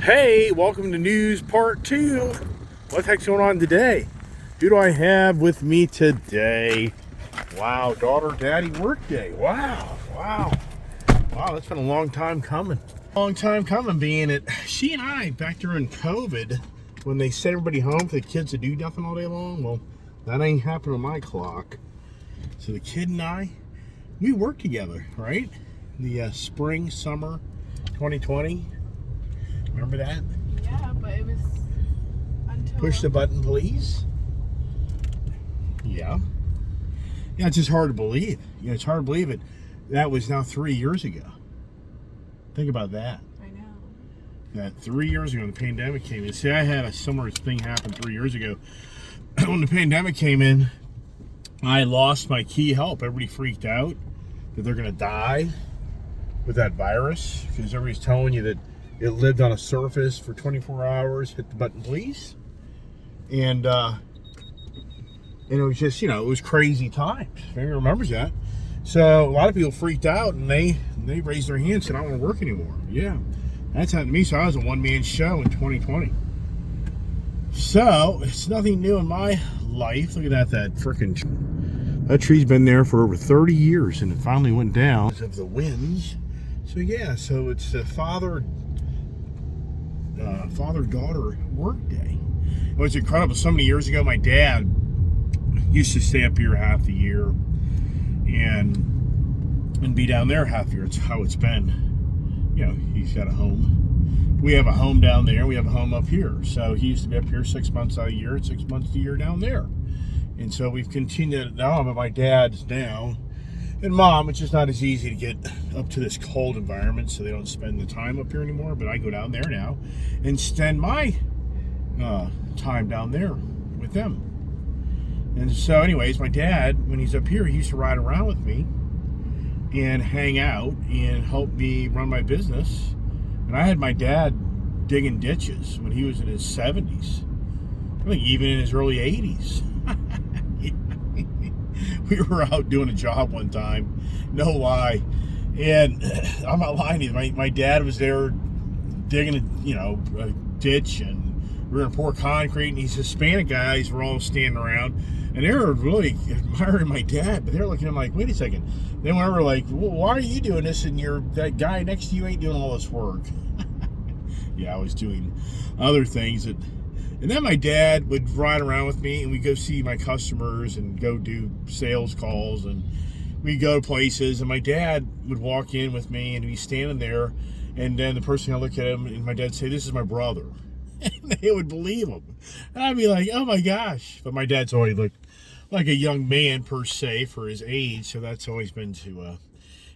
Hey, welcome to news part 2. What the heck's going on today? Who do I have with me today? Wow, daughter, daddy, work day. Wow, that's been a long time coming. Being it, she and I, back during COVID, when they sent everybody home for the kids to do nothing all day long, well, that ain't happening on my clock. So the kid and I, we worked together, right? The spring, summer 2020. Remember that? Yeah, but it was until... Push the button, please. Yeah. Yeah, it's just hard to believe. It's hard to believe it. That was now 3 years ago. Think about that. I know. That 3 years ago, when the pandemic came in. See, I had a similar thing happen 3 years ago. When the pandemic came in, I lost my key help. Everybody freaked out that they're going to die with that virus because everybody's telling you that it lived on a surface for 24 hours. Hit the button, please. And it was just, it was crazy times. Maybe remembers that. So a lot of people freaked out and they raised their hands and said, I don't want to work anymore. Yeah, that's happened to me. So I was a one-man show in 2020. So it's nothing new in my life. Look at that freaking, that tree's been there for over 30 years and it finally went down because of the winds. So yeah, so it's a father-daughter work day. It was incredible. So many years ago, my dad used to stay up here half the year and be down there half the year. It's how it's been. He's got a home. We have a home down there. We have a home up here. So he used to be up here 6 months out of the year and 6 months a year down there. And so we've continued. Now I'm at my dad's now. And Mom, it's just not as easy to get up to this cold environment, so they don't spend the time up here anymore. But I go down there now and spend my time down there with them. And so anyways, my dad, when he's up here, he used to ride around with me and hang out and help me run my business. And I had my dad digging ditches when he was in his 70s. I think even in his early 80s. We were out doing a job one time, no lie, and I'm not lying to you. My dad was there digging a ditch, and we were gonna pour concrete. And these Hispanic guys were all standing around, and they were really admiring my dad. But they're looking at him like, "Wait a second." Then we were like, well, "Why are you doing this? And that guy next to you ain't doing all this work." Yeah, I was doing other things And then my dad would ride around with me and we'd go see my customers and go do sales calls and we'd go to places and my dad would walk in with me and he'd be standing there and then the person would look at him and my dad would say, "This is my brother." And they would believe him. And I'd be like, "Oh my gosh." But my dad's always looked like a young man per se for his age, so that's always been to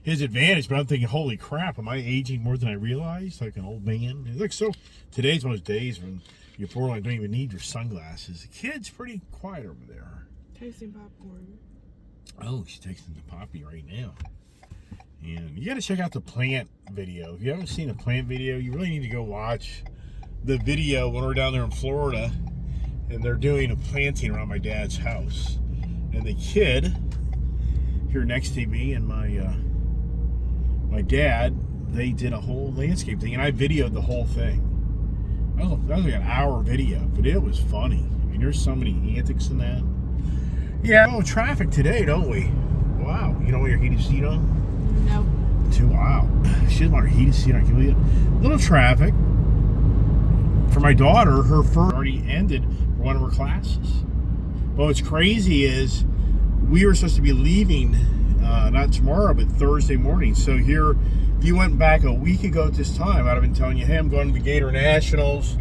his advantage. But I'm thinking, holy crap, am I aging more than I realized? Like an old man. Look, so today's one of those days when you don't even need your sunglasses. The kid's pretty quiet over there. Tasting popcorn. Oh, she's tasting the poppy right now. And you got to check out the plant video. If you haven't seen a plant video, you really need to go watch the video when we're down there in Florida and they're doing a planting around my dad's house. And the kid here next to me and my dad, they did a whole landscape thing and I videoed the whole thing. That was like an hour video, but it was funny. I mean, there's so many antics in that. Yeah, traffic today, don't we? Wow. You don't want your heated seat on? No. Wow. She doesn't want her heated seat on. Can you believe it? Little traffic. For my daughter, her first already ended for one of her classes. But what's crazy is we were supposed to be leaving, not tomorrow, but Thursday morning. So here, if you went back a week ago at this time, I'd have been telling you, hey, I'm going to the Gator Nationals,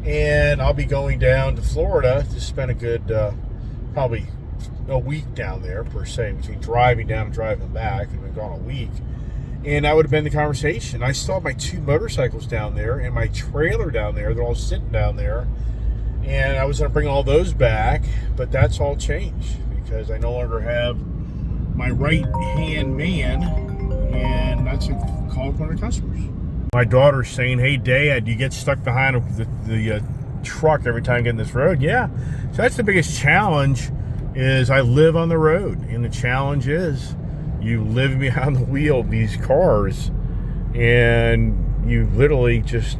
and I'll be going down to Florida to spend a good, probably a week down there, per se, between driving down and driving back, and we've gone a week. And that would have been the conversation. I still have my 2 motorcycles down there and my trailer down there. They're all sitting down there. And I was going to bring all those back, but that's all changed because I no longer have my right-hand man, and that's a call from one of the customers. My daughter's saying, "Hey, Dad, you get stuck behind the truck every time you get in this road." Yeah, so that's the biggest challenge is I live on the road, and the challenge is you live behind the wheel of these cars, and you literally just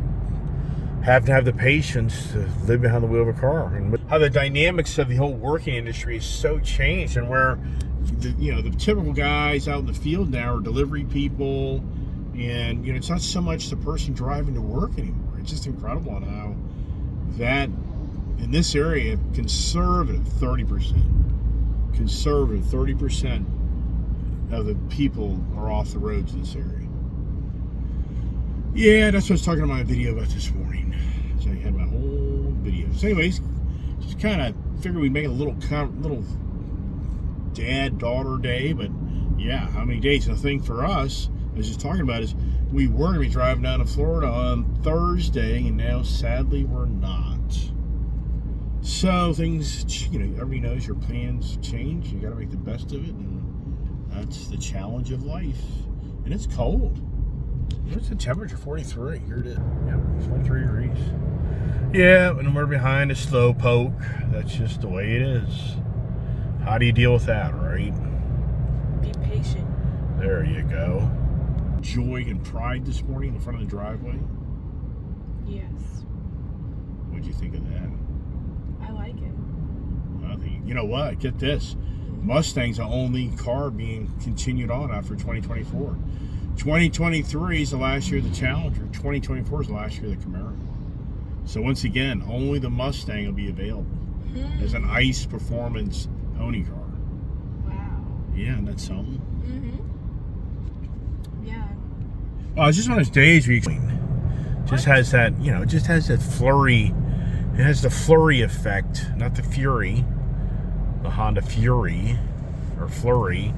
have to have the patience to live behind the wheel of a car, and how the dynamics of the whole working industry is so changed, and where the typical guys out in the field now are delivery people, and it's not so much the person driving to work anymore. It's just incredible on how that in this area, conservative 30% of the people are off the roads in this area. Yeah, that's what I was talking about my video about this morning. So I had my whole video. So anyways, just kind of figured we'd make it a little dad-daughter day. But yeah, how many days? And the thing for us, I was just talking about, is we were going to be driving down to Florida on Thursday, and now sadly we're not. So things, everybody knows your plans change. You got to make the best of it, and that's the challenge of life. And it's cold. What's the temperature? 43. Here it is. Yep, 43 degrees. Yeah, and we're behind a slow poke. That's just the way it is. How do you deal with that, right? Be patient. There you go. Joy and pride this morning in front of the driveway. Yes. What'd you think of that? I like it. I think, you know what? Get this. Mustang's the only car being continued on after 2024. 2023 is the last year of the Challenger. 2024 is the last year of the Camaro. So once again, only the Mustang will be available as an ICE performance pony car. Wow. Yeah, and that's something. Yeah. Oh, it's just one of those days where just has that, just has that flurry. It has the flurry effect, not the Fury. The Honda Fury, or Flurry.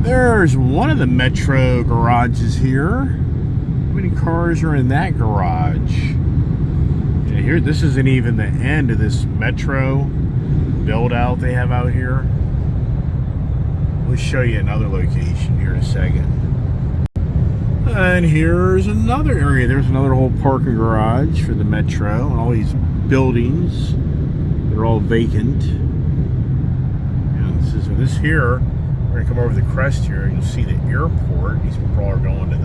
There's one of the Metro garages here. How many cars are in that garage? Yeah, here, this isn't even the end of this Metro build out they have out here. We'll show you another location here in a second. And here's another area. There's another whole parking garage for the Metro, and all these buildings. They're all vacant. Yeah, this here. We're gonna come over the crest here, and you'll see the airport. These people are going to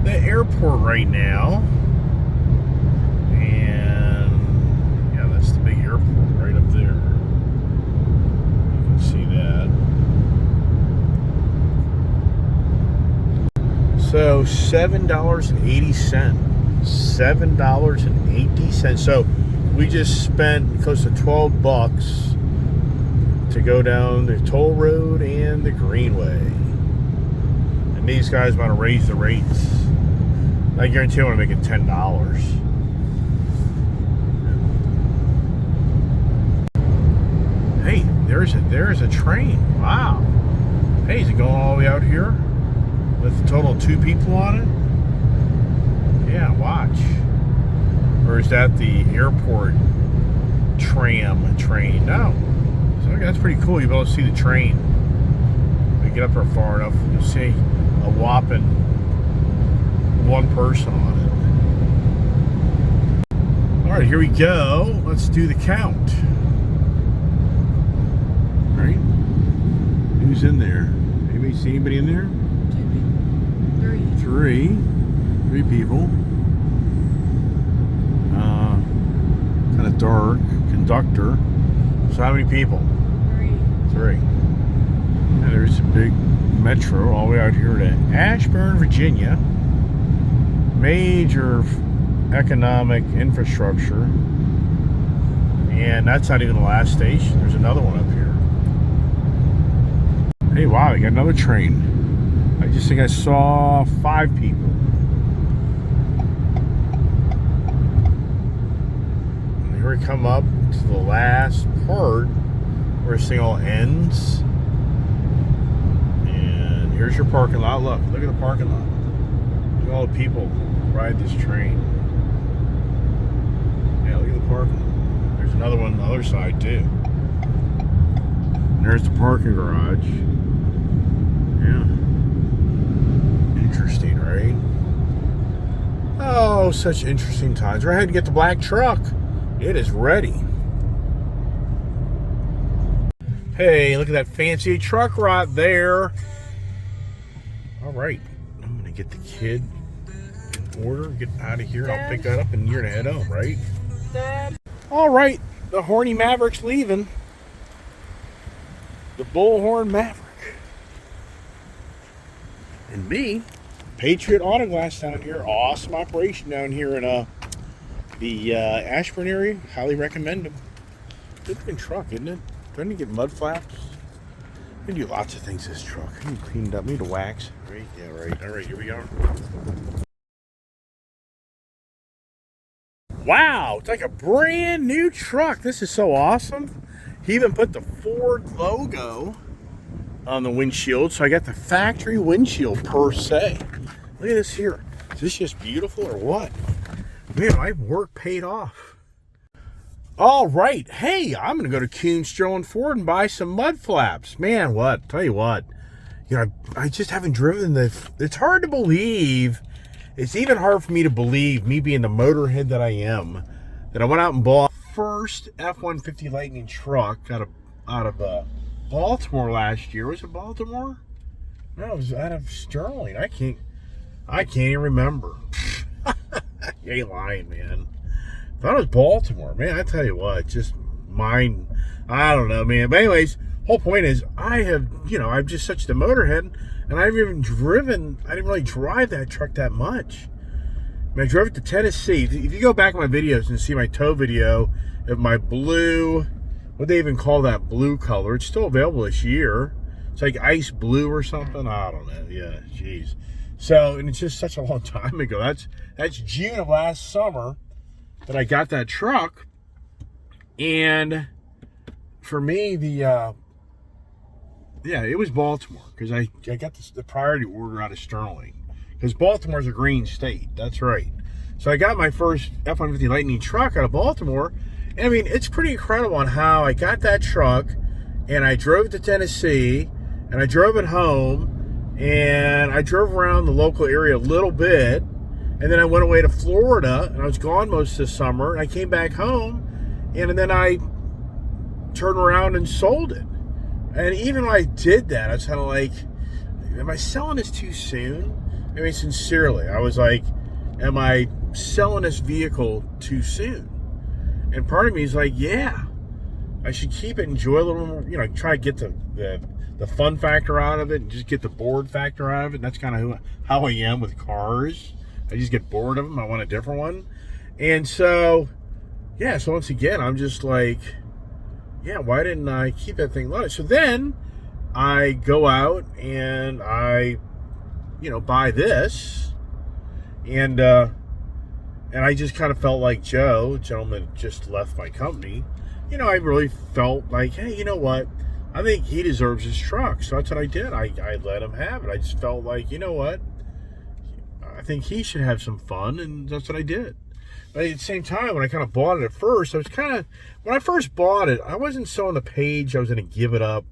the airport right now, and yeah, that's the big airport right up there. You can see that. So $7.80. $7.80. So we just spent close to $12 to go down the toll road and the greenway. And these guys want to raise the rates. I guarantee I want to make it $10. Hey, there's a train. Wow. Hey, is it going all the way out here with a total of 2 people on it? Yeah, watch. Or is that the airport tram train? No. So okay, that's pretty cool. You'll be able to see the train. If you get up there far enough, you'll see a whopping 1 person on it. All right, here we go. Let's do the count. All right. Who's in there? Anybody see anybody in there? 2 people. 3. 3 people. Kind of dark. Conductor. So how many people? 3. And there's a big metro all the way out here to Ashburn, Virginia. Major economic infrastructure. And that's not even the last station. There's another one up here. Hey, wow, we got another train. I just think I saw 5 people. And here we come up to the last part where this thing all ends. And here's your parking lot. Look at the parking lot. Look at all the people ride this train. Yeah, look at the parking lot. There's another one on the other side too. And there's the parking garage. Yeah. Interesting, right? Oh, such interesting times. We're ahead to get the black truck. It is ready. Hey, look at that fancy truck right there. All right. I'm going to get the kid order, get out of here. I'll pick that up and you're gonna head home, right? Dad. All right, the horny Maverick's leaving. The Bullhorn Maverick. And me, Patriot Auto Glass down here. Awesome operation down here in the Ashburn area. Highly recommend them. Good looking truck, isn't it? Doesn't it get mud flaps? We can do lots of things this truck. I need cleaned up. I need to wax. Right? Yeah, right. All right, here we go. Wow, it's like a brand new truck. This is so awesome. He even put the Ford logo on the windshield, so I got the factory windshield per se. Look at this here. Is this just beautiful or what? Man, my work paid off. All right, hey, I'm gonna go to Kuhn Sterling Ford and buy some mud flaps. Man, what? Tell you what, you know, I just haven't driven the. It's hard to believe. It's even hard for me to believe, me being the motorhead that I am, that I went out and bought first F-150 Lightning truck out of Baltimore last year. Was it Baltimore? No, it was out of Sterling. I can't even remember. You ain't lying, man. I thought it was Baltimore. Man, I tell you what, just mine. I don't know, man. But anyways, whole point is I'm just such the motorhead, and I've even driven. I didn't really drive that truck that much. I mean, I drove it to Tennessee. If you go back in my videos and see my tow video of my blue, what they even call that blue color, it's still available this year. It's like ice blue or something. I don't know. Yeah, jeez. So, and it's just such a long time ago. That's June of last summer that I got that truck. And for me, it was Baltimore, because I got the priority order out of Sterling, because Baltimore's a green state. That's right. So I got my first F-150 Lightning truck out of Baltimore. And I mean, it's pretty incredible on how I got that truck and I drove it to Tennessee and I drove it home and I drove around the local area a little bit. And then I went away to Florida and I was gone most of the summer. And I came back home and then I turned around and sold it. And even when I did that, I was kind of like, am I selling this too soon? I mean, sincerely, I was like, am I selling this vehicle too soon? And part of me is like, yeah, I should keep it, enjoy a little more, try to get the fun factor out of it and just get the bored factor out of it. And that's kind of how I am with cars. I just get bored of them. I want a different one. And so, yeah, so once again, I'm just like, yeah, why didn't I keep that thing loaded? So then I go out and I, buy this. And I just kind of felt like Joe, gentleman just left my company. I really felt like, hey, you know what? I think he deserves his truck. So that's what I did. I let him have it. I just felt like, you know what? I think he should have some fun, and that's what I did. But at the same time, when I kind of bought it at first, when I first bought it, I wasn't so on the page I was going to give it up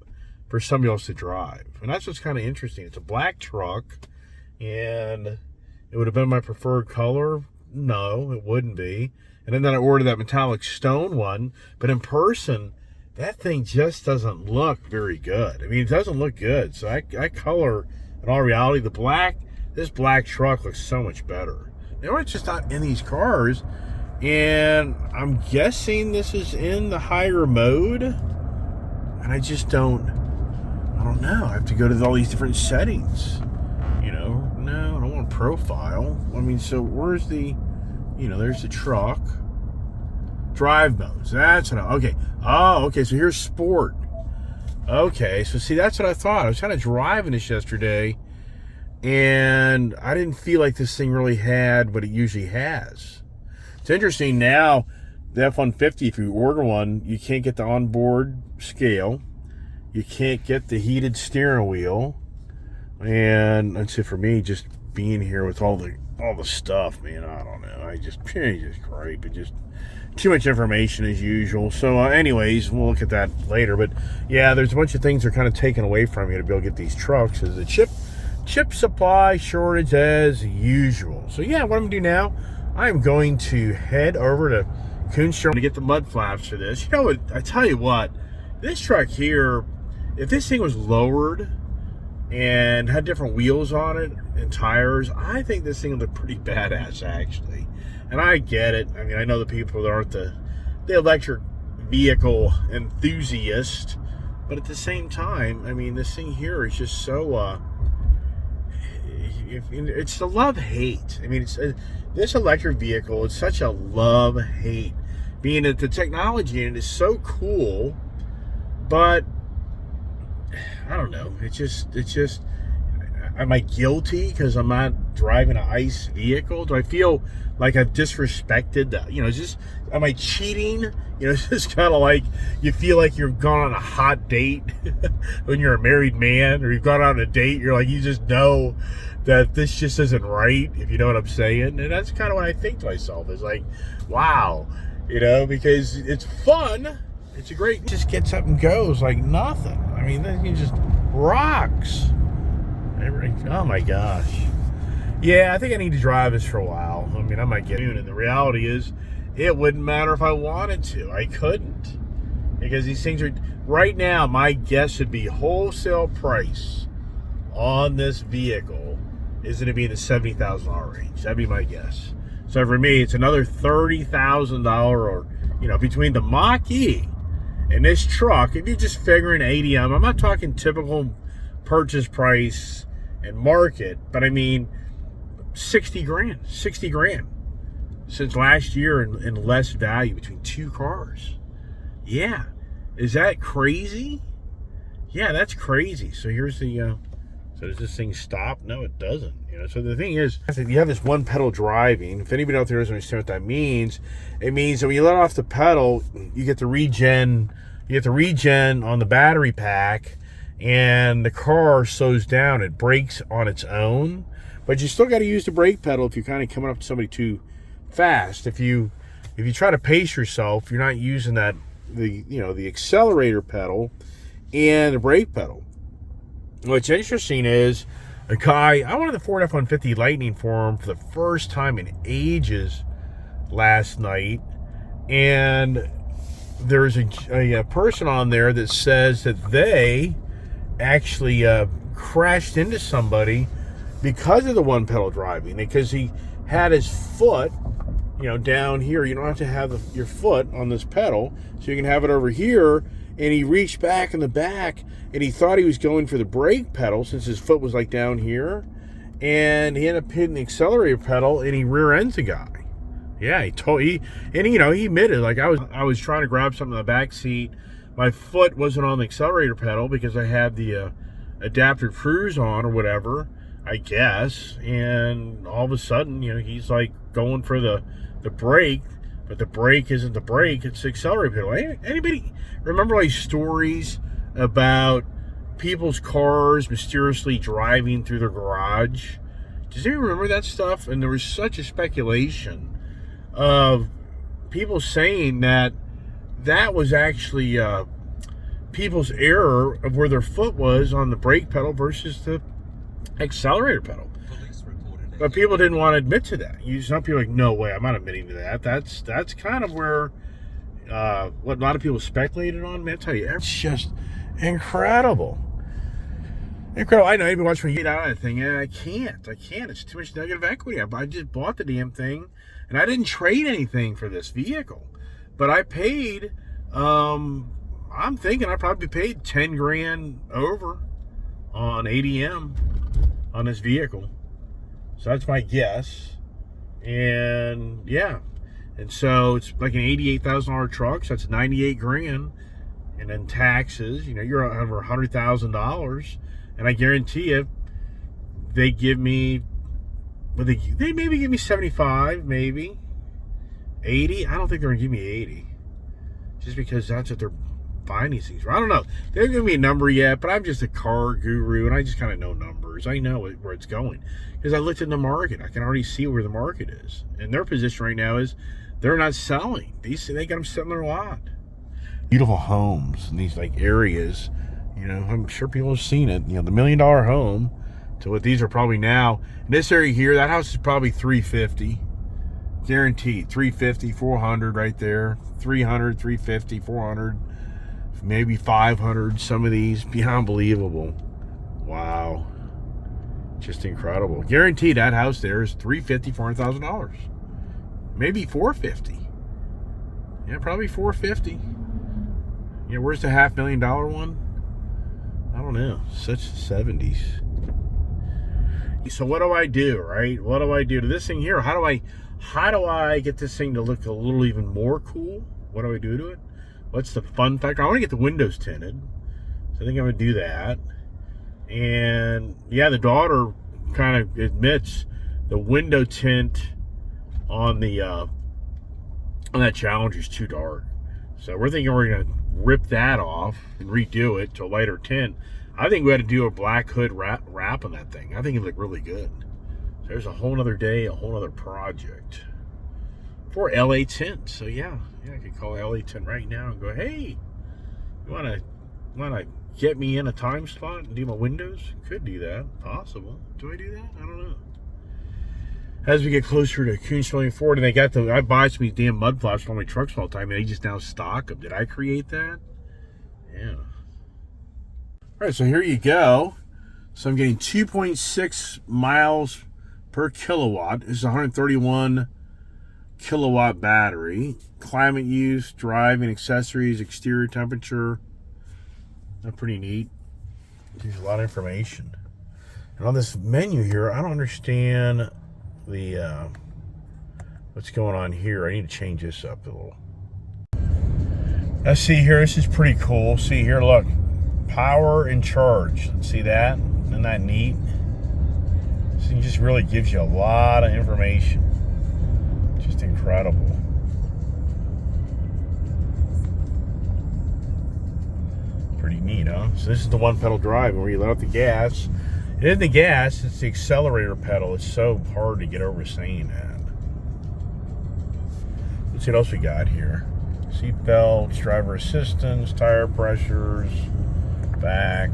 for somebody else to drive. And that's what's kind of interesting. It's a black truck, and it would have been my preferred color. No, it wouldn't be. And then I ordered that metallic stone one, but in person, that thing just doesn't look very good. I mean, it doesn't look good. So that color, in all reality, this black truck looks so much better. Now, it's just not in these cars, and I'm guessing this is in the higher mode, and I don't know. I have to go to all these different settings. No, I don't want profile. I mean, so where's the, there's the truck. Drive modes. That's what okay. Oh, okay, so here's sport. Okay, so see, that's what I thought. I was kind of driving this yesterday, and I didn't feel like this thing really had what it usually has. It's interesting now, the F-150, if you order one, you can't get the onboard scale. You can't get the heated steering wheel. And that's it for me, just being here with all the stuff, man. I don't know. It's just great, but just too much information as usual. So anyways, we'll look at that later. But yeah, there's a bunch of things that are kind of taken away from you to be able to get these trucks. There's a chip supply shortage as usual. So yeah, what I'm gonna do now, I'm going to head over to Kuhn Sterling to get the mud flaps for this. You know what? I tell you what, this truck here, if this thing was lowered, and had different wheels on it and tires, I think this thing looked pretty badass, actually. And I get it. I mean, I know the people that aren't the electric vehicle enthusiast, but at the same time, I mean, this thing here is just so, it's the love-hate. I mean, this electric vehicle is such a love-hate, being that the technology in it is so cool, but I don't know. It's just, am I guilty because I'm not driving an ICE vehicle? Do I feel like I've disrespected the, am I cheating? It's just kind of like you feel like you've gone on a hot date when you're a married man, or you've gone on a date. You're like, you just know that this just isn't right, if you know what I'm saying. And that's kind of what I think to myself, is like, wow, because it's fun. It's a great, just gets up and goes like nothing. I mean, then he just rocks. Oh my gosh. Yeah, I think I need to drive this for a while. I mean, I might get in, and the reality is, it wouldn't matter if I wanted to. I couldn't. Because these things are, right now, my guess would be wholesale price on this vehicle is going to be in the $70,000 range. That'd be my guess. So for me, it's another $30,000, or, between the Mach-E and this truck, if you're just figuring ADM, I'm not talking typical purchase price and market, but I mean 60 grand since last year in less value between two cars. Yeah. Is that crazy? Yeah, that's crazy. So here's the, so does this thing stop? No, it doesn't. So the thing is, if you have this one pedal driving, if anybody out there doesn't understand what that means, it means that when you let off the pedal, you get the regen on the battery pack, and the car slows down. It brakes on its own, but you still got to use the brake pedal if you're kind of coming up to somebody too fast. If you try to pace yourself, you're not using the accelerator pedal and the brake pedal. What's interesting is a guy, I wanted the Ford F-150 Lightning for him for the first time in ages last night, and there's a person on there that says that they actually crashed into somebody because of the one pedal driving, because he had his foot down here. You don't have to have your foot on this pedal, so you can have it over here, and he reached back in the back, and he thought he was going for the brake pedal since his foot was like down here, and he ended up hitting the accelerator pedal, and he rear ends the guy. Yeah, he admitted, like, I was trying to grab something in the back seat. My foot wasn't on the accelerator pedal because I had the adaptive cruise on or whatever, I guess. And all of a sudden, he's like going for the brake, but the brake isn't the brake, it's the accelerator pedal. Anybody remember like stories about people's cars mysteriously driving through their garage? Does anyone remember that stuff? And there was such a speculation of people saying that was actually people's error of where their foot was on the brake pedal versus the accelerator pedal. But people didn't want to admit to that. Some people are like, no way, I'm not admitting to that. That's kind of where what a lot of people speculated on. Man, I tell you, it's just incredible. Incredible. I know, even watch me get out of that thing. Yeah, I can't. It's too much negative equity. I just bought the damn thing, and I didn't trade anything for this vehicle. But I paid, I'm thinking I probably paid 10 grand over on ADM on this vehicle. So that's my guess. And yeah. And so it's like an $88,000 truck. So that's 98 grand. And then taxes, you're over $100,000. And I guarantee you, they give me, they maybe give me 75, maybe 80. I don't think they're gonna give me 80, just because that's what they're buying these things for. I don't know. They haven't given me a number yet, but I'm just a car guru, and I just kind of know numbers. I know where it's going because I looked in the market. I can already see where the market is, and their position right now is they're not selling. They got them sitting there a lot. Beautiful homes in these like areas. I'm sure people have seen it. The $1 million home to what these are probably now. In this area here, that house is probably $350. Guaranteed. $350, $400 right there. $300, $350, $400, maybe $500. Some of these, be unbelievable Wow. Just incredible. Guaranteed that house there is $350,000, $400,000. Maybe $450,000. Yeah, probably $450,000. Yeah, where's the $500,000 one? I don't know. Such 70s. So what do I do, right? What do I do to this thing here? How do I get this thing to look a little even more cool? What do I do to it? What's the fun factor? I want to get the windows tinted. So I think I'm going to do that. And yeah, the daughter kind of admits the window tint on the on that Challenger is too dark. So we're thinking we're going to rip that off and redo it to a lighter tint. I think we had to do a black hood wrap on that thing. I think it looked really good. So there's a whole nother day, a whole nother project for LA Tint. So yeah, I could call LA Tint right now and go, hey, you wanna get me in a time slot and do my windows? Could do that. Possible. Do I do that? I don't know. As we get closer to Kuhn Sterling Ford, and I buy some of these damn mud flaps for all my trucks all the time, and they just now stock them. Did I create that? Yeah. All right, so here you go. So I'm getting 2.6 miles per kilowatt. This is a 131 kilowatt battery. Climate use, driving, accessories, exterior temperature. That's pretty neat. Gives you a lot of information. And on this menu here, I don't understand the what's going on here. I need to change this up a little. Let's see here. This is pretty cool. See here, look. Power and charge. See that? Isn't that neat? So it just really gives you a lot of information. Just incredible. Pretty neat, huh? So this is the one pedal drive where you let out the gas. It isn't the gas, it's the accelerator pedal. It's so hard to get over saying that. Let's see what else we got here. Seat belts, driver assistance, tire pressures, back,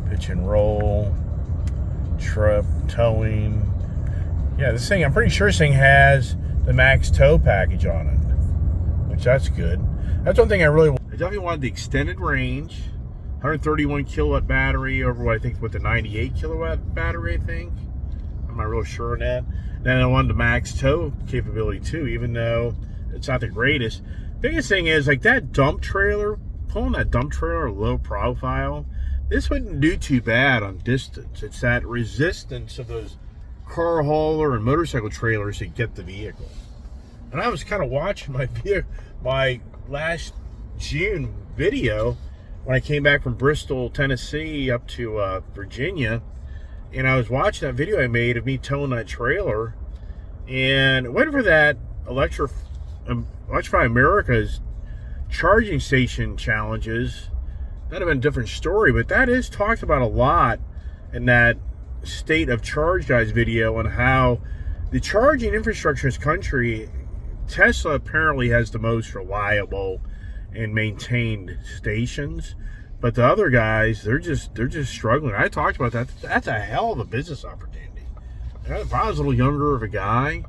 pitch and roll, trip, towing. Yeah, this thing, I'm pretty sure this thing has the max tow package on it, which that's good. That's one thing I definitely wanted the extended range, 131 kilowatt battery over what I think with the 98 kilowatt battery, I think. I'm not real sure on that. Then I wanted the max tow capability too, even though it's not the greatest. Biggest thing is like that dump trailer, pulling that dump trailer low profile, this wouldn't do too bad on distance. It's that resistance of those car hauler and motorcycle trailers to get the vehicle. And I was kind of watching my last June video when I came back from Bristol, Tennessee up to Virginia, and I was watching that video I made of me towing that trailer, and waiting for that Electrify America's charging station challenges. That'd have been a different story, but that is talked about a lot in that State of Charge Guys video on how the charging infrastructure in this country, Tesla apparently has the most reliable and maintained stations, but the other guys, they're just struggling. I talked about that. That's a hell of a business opportunity. If I was a little younger of a guy,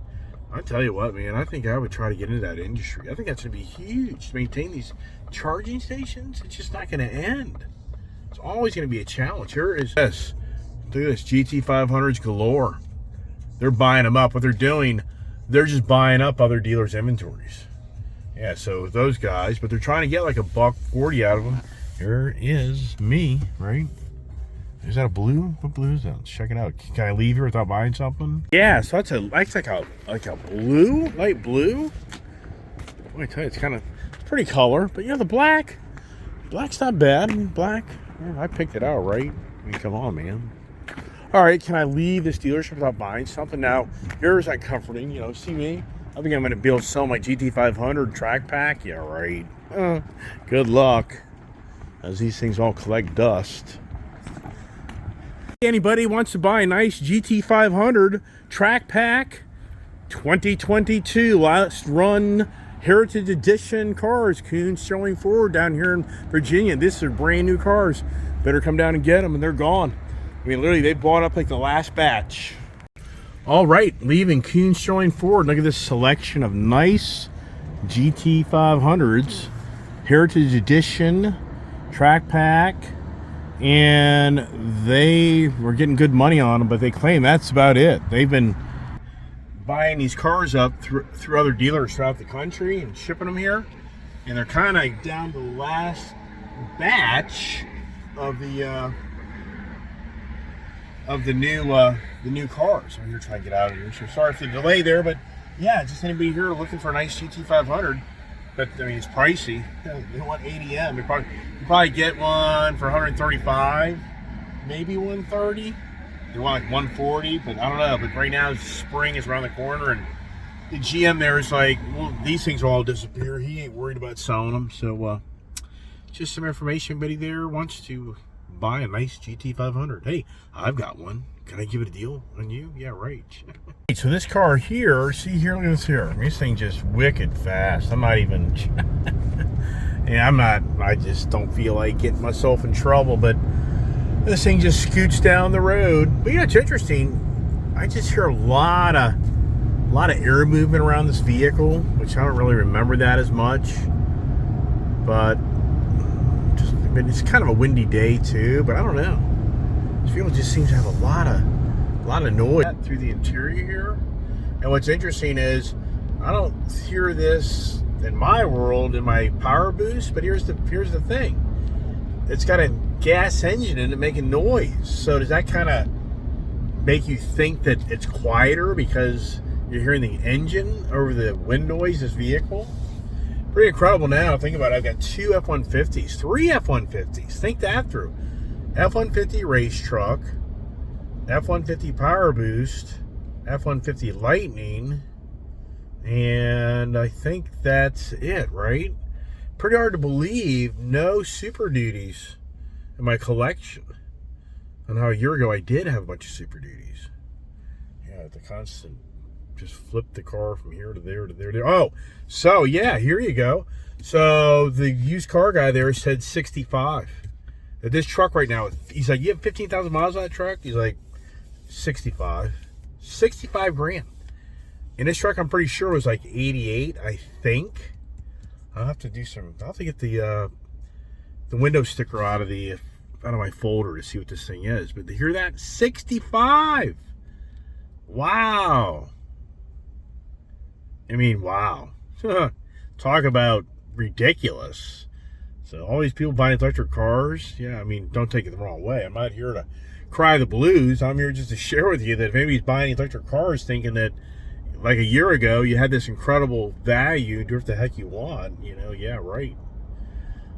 I tell you what, man, I think I would try to get into that industry. I think that's going to be huge. To maintain these charging stations, it's just not going to end. It's always going to be a challenge. Here is this. Look at this, GT500s galore. They're buying them up. What they're doing, they're just buying up other dealers' inventories. Yeah, so those guys, but they're trying to get like $140 out of them. Here is me, right? Is that a blue? What blue is that? Let's check it out. Can I leave here without buying something? Yeah, so that's like a blue, light blue. Boy, I tell you, it's pretty color, but you know the black's not bad. I mean, black, I picked it out, right? I mean, come on, man. All right, can I leave this dealership without buying something? Now, here's that comforting, you know, see me? I think I'm going to be able to sell my GT500 track pack. Yeah, right. Good luck, as these things all collect dust. Anybody wants to buy a nice GT500 track pack, 2022 last run Heritage Edition cars, Kuhn Sterling Ford down here in Virginia. This are brand new cars. Better come down and get them, and they're gone. I mean, literally, they bought up like the last batch. All right, leaving Kuhn Sterling Ford. Look at this selection of nice GT500s, Heritage Edition, track pack, and they were getting good money on them, but they claim that's about it. They've been buying these cars up through other dealers throughout the country and shipping them here, and they're kind of down to the last batch of the new cars. I'm here trying to get out of here, so sorry for the delay there, but yeah, just anybody here looking for a nice GT500. But I mean, it's pricey. They want ADM. You probably get one for 135, maybe 130. They want like 140, but I don't know. But right now, spring is around the corner, and the GM there is like, well, these things will all disappear. He ain't worried about selling them. So, just some information. Anybody there wants to buy a nice GT500? Hey, I've got one. Can I give it a deal on you? Yeah, right. So this car here, see here, look at this here. I mean, this thing just wicked fast. I'm not even, I just don't feel like getting myself in trouble, but this thing just scoots down the road. But yeah, it's interesting. I just hear a lot of air movement around this vehicle, which I don't really remember that as much. But it's kind of a windy day too, but I don't know. This vehicle just seems to have a lot of noise through the interior here. And what's interesting is I don't hear this in my world in my Power Boost, but here's the thing. It's got a gas engine in it making noise. So does that kind of make you think that it's quieter because you're hearing the engine over the wind noise of this vehicle? Pretty incredible now. Think about it. I've got two F-150s, three F-150s. Think that through. F-150 race truck, F-150 Power Boost, F-150 Lightning, and I think that's it, right? Pretty hard to believe no Super Duties in my collection. And how a year ago I did have a bunch of Super Duties. Yeah, the constant, just flip the car from here to there to there to there. Oh, so yeah, here you go. So the used car guy there said 65. This truck right now, he's like, you have 15,000 miles on that truck? He's like, 65. 65 grand. And this truck, I'm pretty sure, was like 88, I think. I'll have to get the window sticker out of my folder to see what this thing is. But to hear that, 65. Wow. I mean, wow. Talk about ridiculous. So all these people buying electric cars, yeah, I mean, don't take it the wrong way. I'm not here to cry the blues. I'm here just to share with you that if anybody's buying electric cars thinking that like a year ago you had this incredible value, do what the heck you want, yeah, right.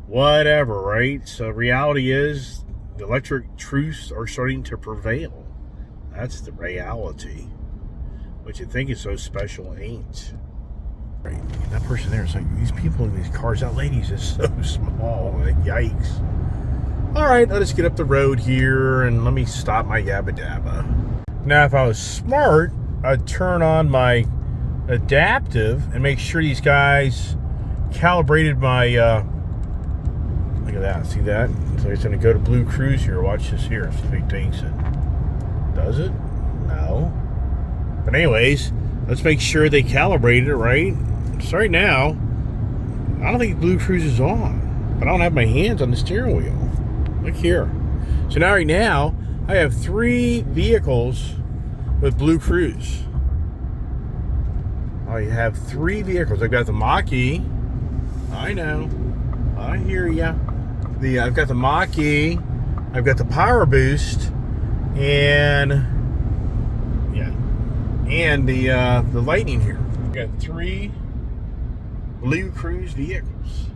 Whatever, right? So reality is the electric truths are starting to prevail. That's the reality. What you think is so special ain't. Right. That person there is like, these people in these cars, that lady's just so small. Like, yikes. All right, let us get up the road here and let me stop my yabba dabba. Now, if I was smart, I'd turn on my adaptive and make sure these guys calibrated my, look at that, see that? So it's going to go to Blue Cruise here. Watch this here. See if it takes it. Does it? No. But anyways, let's make sure they calibrated it right. So right now, I don't think Blue Cruise is on, but I don't have my hands on the steering wheel. Look here. So now right now, I have 3 vehicles with Blue Cruise. I have 3 vehicles. I've got the Mach-E. I know. I hear ya. I've got the Mach-E. I've got the Power Boost, and the Lightning here. I've got 3 Blue Cruise vehicles.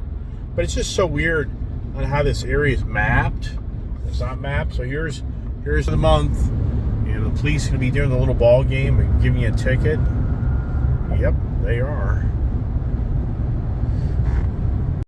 But it's just so weird on how this area is mapped. It's not mapped. So here's the month. The police are going to be doing the little ball game and giving you a ticket. Yep, they are.